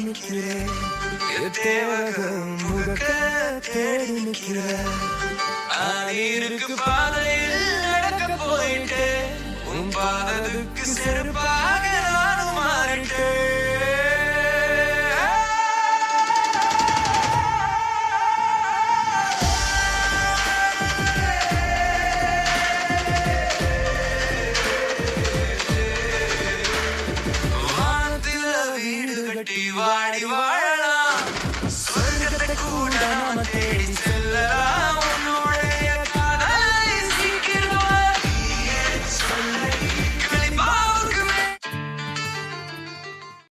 நிற்கிறேன் தேவக முகக்க தேடி நிற்கிறேன் நீருக்கு பாதையில் நடக்க போயிட்டு உன் பாதத்துக்கு செருப்பாக நானும் மாறிட்டேன் வாடி வா